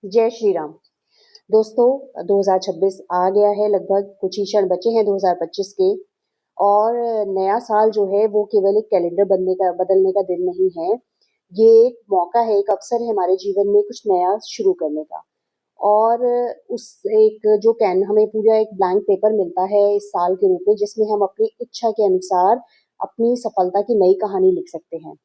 जय श्री राम। दोस्तों, 2026 आ गया है, लगभग कुछ ही क्षण बचे हैं 2025 के। और नया साल जो है वो केवल एक कैलेंडर बदलने का दिन नहीं है। ये एक मौका है, एक अवसर है हमारे जीवन में कुछ नया शुरू करने का। और उस एक जो कैन हमें पूरा एक ब्लैंक पेपर मिलता है इस साल के रूप में, जिसमें हम अपनी इच्छा के अनुसार अपनी सफलता की नई कहानी लिख सकते हैं।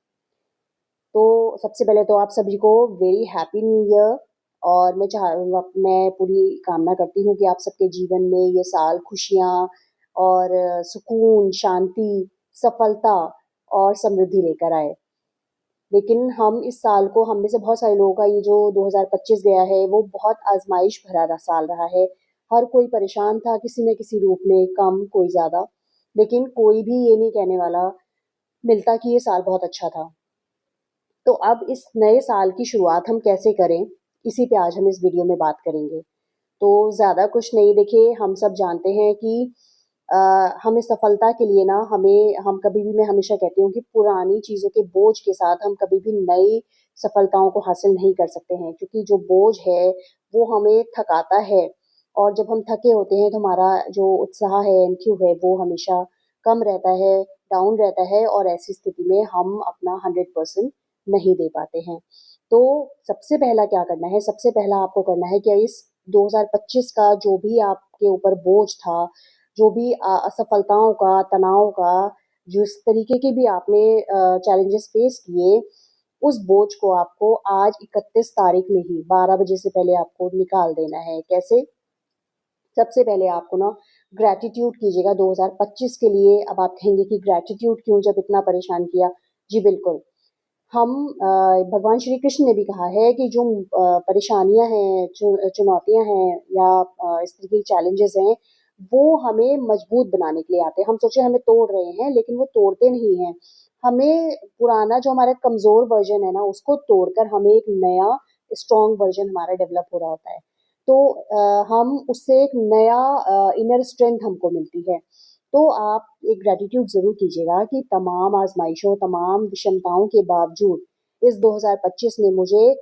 तो सबसे पहले तो आप सभी को वेरी हैप्पी न्यू ईयर। और मैं पूरी कामना करती हूँ कि आप सबके जीवन में ये साल खुशियाँ और सुकून, शांति, सफलता और समृद्धि लेकर आए। लेकिन हम में से बहुत सारे लोगों का ये जो 2025 गया है वो बहुत आजमाइश भरा साल रहा है। हर कोई परेशान था किसी न किसी रूप में, कम कोई ज्यादा। लेकिन कोई भी ये नहीं कहने वाला मिलता कि ये साल बहुत अच्छा था। तो अब इस नए साल की शुरुआत हम कैसे करें, इसी पे आज हम इस वीडियो में बात करेंगे। तो ज़्यादा कुछ नहीं, देखिए हम सब जानते हैं कि अ, हमें सफलता के लिए ना हमें हम कभी भी मैं हमेशा कहती हूँ कि पुरानी चीज़ों के बोझ के साथ हम कभी भी नई सफलताओं को हासिल नहीं कर सकते हैं, क्योंकि जो बोझ है वो हमें थकाता है। और जब हम थके होते हैं तो हमारा जो उत्साह है, एनक्यू है, वो हमेशा कम रहता है, डाउन रहता है। और ऐसी स्थिति में हम अपना 100% नहीं दे पाते हैं। तो सबसे पहला क्या करना है, सबसे पहला आपको करना है कि इस 2025 का जो भी आपके ऊपर बोझ था, जो भी असफलताओं का, तनाव का, जिस तरीके के भी आपने चैलेंजेस फेस किए, उस बोझ को आपको आज 31 तारीख में ही 12 बजे से पहले आपको निकाल देना है। कैसे? सबसे पहले आपको ना ग्रैटिट्यूड कीजिएगा 2025 के लिए। अब आप कहेंगे कि ग्रैटिट्यूड क्यों, जब इतना परेशान किया। जी बिल्कुल। हम भगवान श्री कृष्ण ने भी कहा है कि जो परेशानियां हैं, चुनौतियां हैं, या इस तरह की चैलेंजेस हैं, वो हमें मजबूत बनाने के लिए आते हैं। हम सोचे हमें तोड़ रहे हैं, लेकिन वो तोड़ते नहीं हैं। हमें पुराना जो हमारा कमजोर वर्जन है ना, उसको तोड़कर हमें एक नया स्ट्रॉन्ग वर्जन हमारा डेवलप हो रहा होता है। तो हम उससे एक नया इनर स्ट्रेंथ हमको मिलती है। तो आप एक ग्रेटिट्यूड ज़रूर कीजिएगा कि तमाम आज़माइशों, तमाम विषमताओं के बावजूद इस 2025 ने मुझे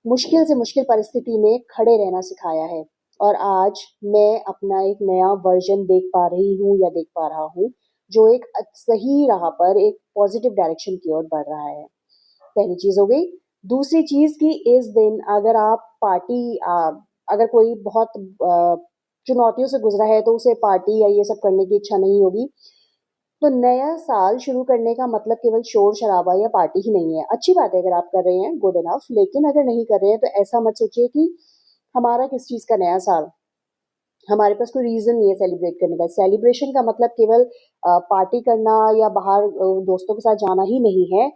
मुश्किल से मुश्किल परिस्थिति में खड़े रहना सिखाया है। और आज मैं अपना एक नया वर्ज़न देख पा रही हूँ या देख पा रहा हूँ, जो एक सही राह पर एक पॉज़िटिव डायरेक्शन की ओर बढ़ रहा है। पहली चीज़ हो गई। दूसरी चीज़ कि इस दिन अगर आप अगर कोई बहुत चुनौतियों से गुज़रा है, तो उसे पार्टी या ये सब करने की इच्छा नहीं होगी। तो नया साल शुरू करने का मतलब केवल शोर-शराबा या पार्टी ही नहीं है। अच्छी बात है अगर आप कर रहे हैं, गुड इनफ। लेकिन अगर नहीं कर रहे हैं तो ऐसा मत सोचिए कि हमारा किस चीज़ का नया साल, हमारे पास कोई रीज़न नहीं है सेलिब्रेट करने का। सेलिब्रेशन का मतलब केवल पार्टी करना या बाहर दोस्तों के साथ जाना ही नहीं है।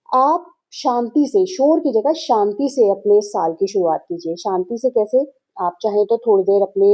आप शांति से, शोर की जगह शांति से अपने साल की शुरुआत कीजिए। शांति से कैसे? आप चाहें तो थोड़ी देर अपने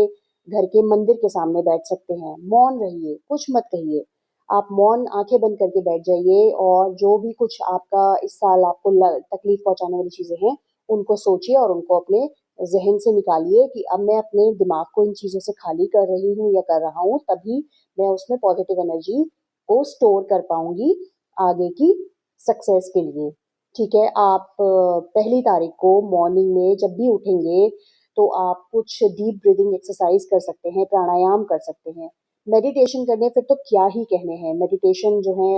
घर के मंदिर के सामने बैठ सकते हैं। मौन रहिए, कुछ मत कहिए। आप मौन आंखें बंद करके बैठ जाइए, और जो भी कुछ आपका इस साल आपको तकलीफ पहुंचाने वाली चीजें हैं, उनको सोचिए और उनको अपने जहन से निकालिए कि अब मैं अपने दिमाग को इन चीजों से खाली कर रही हूँ या कर रहा हूँ, तभी मैं उसमें पॉजिटिव एनर्जी को स्टोर कर पाऊंगी आगे की सक्सेस के लिए। ठीक है? आप पहली तारीख को मॉर्निंग में जब भी उठेंगे, तो आप कुछ डीप ब्रीदिंग एक्सरसाइज कर सकते हैं, प्राणायाम कर सकते हैं। मेडिटेशन करने फिर तो क्या ही कहने हैं। मेडिटेशन जो है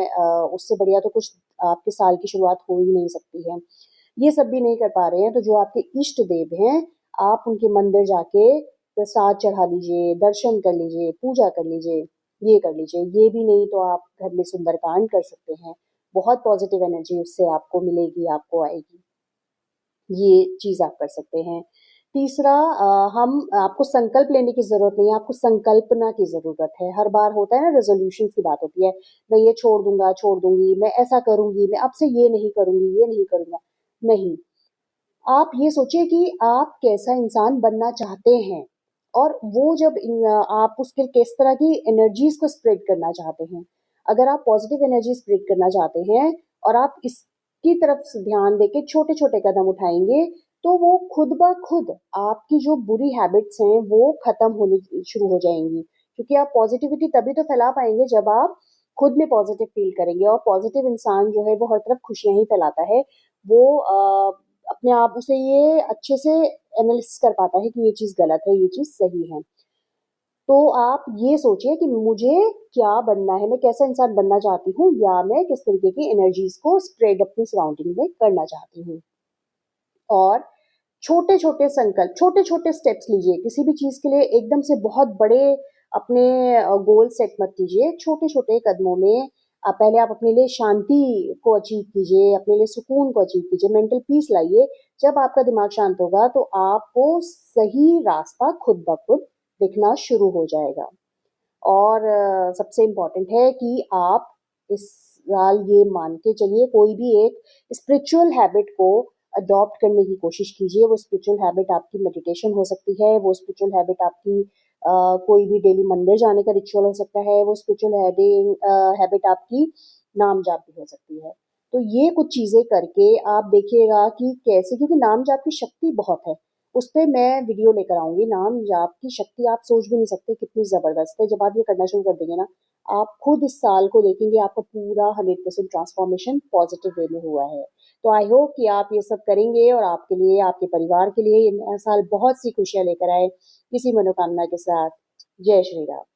उससे बढ़िया तो कुछ आपके साल की शुरुआत हो ही नहीं सकती है। ये सब भी नहीं कर पा रहे हैं तो जो आपके इष्ट देव हैं, आप उनके मंदिर जाके प्रसाद चढ़ा लीजिए, दर्शन कर लीजिए, पूजा कर लीजिए, ये कर लीजिए। ये भी नहीं तो आप घर में सुंदरकांड कर सकते हैं। बहुत पॉजिटिव एनर्जी उससे आपको मिलेगी, आपको आएगी। ये चीज़ आप कर सकते हैं। तीसरा, हम आपको संकल्प लेने की ज़रूरत नहीं है, आपको संकल्पना की ज़रूरत है। हर बार होता है ना, रेज़ोल्यूशंस की बात होती है, मैं ये छोड़ दूँगा, छोड़ दूँगी, मैं ऐसा करूँगी, मैं अब से ये नहीं करूँगी, ये नहीं करूँगा। नहीं, आप ये सोचिए कि आप कैसा इंसान बनना चाहते हैं, और वो आप उसके किस तरह की एनर्जीज को स्प्रेड करना चाहते हैं। अगर आप पॉजिटिव एनर्जी स्प्रेड करना चाहते हैं और आप इसकी तरफ से ध्यान देके छोटे छोटे कदम उठाएंगे, तो वो खुद ब खुद आपकी जो बुरी हैबिट्स हैं वो खत्म होनी शुरू हो जाएंगी। क्योंकि आप पॉजिटिविटी तभी तो फैला पाएंगे जब आप खुद में पॉजिटिव फील करेंगे। और पॉजिटिव इंसान जो है वो हर तरफ खुशियां ही फैलाता है। वो अपने आप उसे ये अच्छे से एनालिसिस कर पाता है कि ये चीज़ गलत है, ये चीज़ सही है। तो आप ये सोचिए कि मुझे क्या बनना है, मैं कैसा इंसान बनना चाहती हूँ या मैं किस तरीके की एनर्जीज़ को स्प्रेड अपनी सराउंडिंग में करना चाहती हूँ। और छोटे-छोटे संकल्प, छोटे-छोटे स्टेप्स लीजिए, किसी भी चीज़ के लिए एकदम से बहुत बड़े अपने गोल सेट मत कीजिए, छोटे-छोटे कदमों में पहले आप अपने लिए शांति को अचीव कीजिए, अपने लिए सुकून को अचीव कीजिए, मेंटल पीस लाइए। जब आपका दिमाग शांत होगा तो आपको सही रास्ता खुद ब खुद दिखना शुरू हो जाएगा। और सबसे इम्पोर्टेंट है कि आप इस साल ये मान के चलिए, कोई भी एक स्पिरिचुअल हैबिट को अडॉप्ट करने की कोशिश कीजिए। वो स्पिरिचुअल हैबिट आपकी मेडिटेशन हो सकती है, वो स्पिरिचुअल हैबिट आपकी कोई भी डेली मंदिर जाने का रिचुअल हो सकता है, वो स्पिरिचुअल हैबिट आपकी नाम जाप भी हो सकती है। तो ये कुछ चीज़ें करके आप देखिएगा कि कैसे, क्योंकि नाम जाप की शक्ति बहुत है। उस पे मैं वीडियो लेकर आऊँगी। नाम जाप की शक्ति आप सोच भी नहीं सकते कितनी ज़बरदस्त है। जब आप ये करना शुरू कर देंगे ना, आप खुद इस साल को देखेंगे आपका पूरा 100% ट्रांसफॉर्मेशन पॉजिटिव वे में हुआ है। तो आई होप कि आप ये सब करेंगे और आपके लिए, आपके परिवार के लिए ये नया साल बहुत सी खुशियाँ लेकर आए, इसी मनोकामना के साथ। जय श्री राम।